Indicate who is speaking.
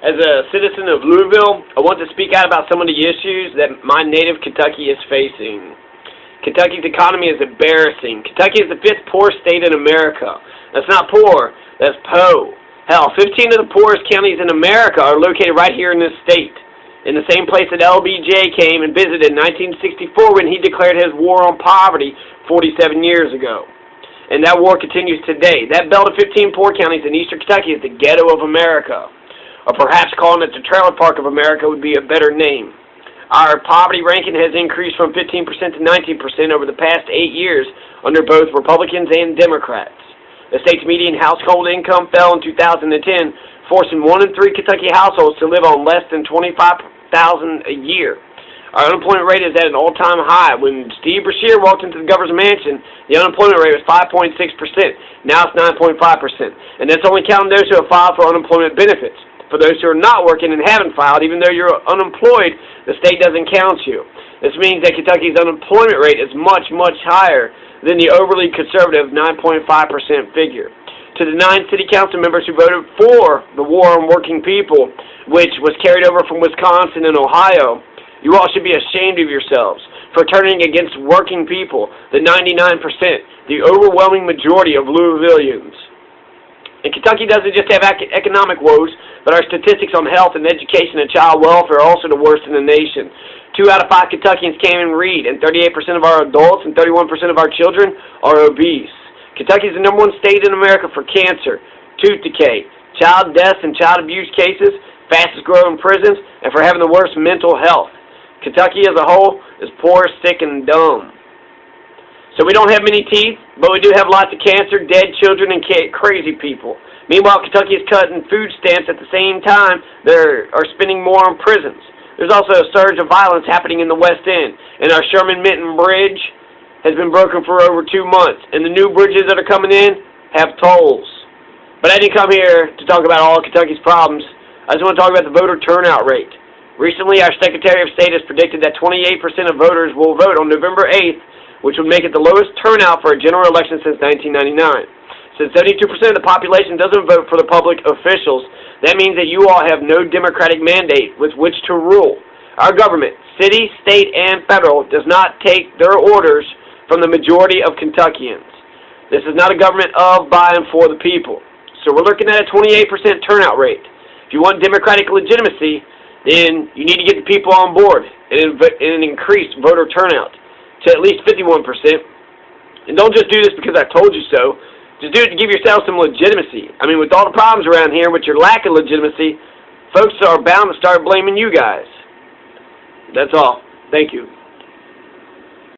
Speaker 1: As a citizen of Louisville, I want to speak out about some of the issues that my native Kentucky is facing. Kentucky's economy is embarrassing. Kentucky is the 5th poorest state in America. That's not poor, that's po. Hell, 15 of the poorest counties in America are located right here in this state, in the same place that LBJ came and visited in 1964 when he declared his war on poverty 47 years ago. And that war continues today. That belt of 15 poor counties in eastern Kentucky is the ghetto of America. Or perhaps calling it the trailer park of America would be a better name. Our poverty ranking has increased from 15% to 19% over the past 8 years under both Republicans and Democrats. The state's median household income fell in 2010, forcing 1 in 3 Kentucky households to live on less than $25,000 a year. Our unemployment rate is at an all-time high. When Steve Beshear walked into the governor's mansion, the unemployment rate was 5.6%. Now it's 9.5%. And that's only counting those who have filed for unemployment benefits. For those who are not working and haven't filed, even though you're unemployed, the state doesn't count you. This means that Kentucky's unemployment rate is much, much higher than the overly conservative 9.5% figure. To the 9 city council members who voted for the war on working people, which was carried over from Wisconsin and Ohio, you all should be ashamed of yourselves for turning against working people, the 99%, the overwhelming majority of Louisvillians. And Kentucky doesn't just have economic woes, but our statistics on health and education and child welfare are also the worst in the nation. 2 out of 5 Kentuckians can't even read, and 38% of our adults and 31% of our children are obese. Kentucky is the #1 state in America for cancer, tooth decay, child deaths and child abuse cases, fastest growing prisons, and for having the worst mental health. Kentucky as a whole is poor, sick, and dumb. So we don't have many teeth, but we do have lots of cancer, dead children, and crazy people. Meanwhile, Kentucky is cutting food stamps at the same time they are spending more on prisons. There's also a surge of violence happening in the West End, and our Sherman-Minton Bridge has been broken for over 2 months, and the new bridges that are coming in have tolls. But I didn't come here to talk about all of Kentucky's problems. I just want to talk about the voter turnout rate. Recently, our Secretary of State has predicted that 28% of voters will vote on November 8th, which would make it the lowest turnout for a general election since 1999. Since 72% of the population doesn't vote for the public officials, that means that you all have no democratic mandate with which to rule. Our government, city, state, and federal, does not take their orders from the majority of Kentuckians. This is not a government of, by, and for the people. So we're looking at a 28% turnout rate. If you want democratic legitimacy, then you need to get the people on board and increase voter turnout to at least 51%. And don't just do this because I told you so. Just do it to give yourself some legitimacy. I mean, with all the problems around here, with your lack of legitimacy, folks are bound to start blaming you guys. That's all. Thank you.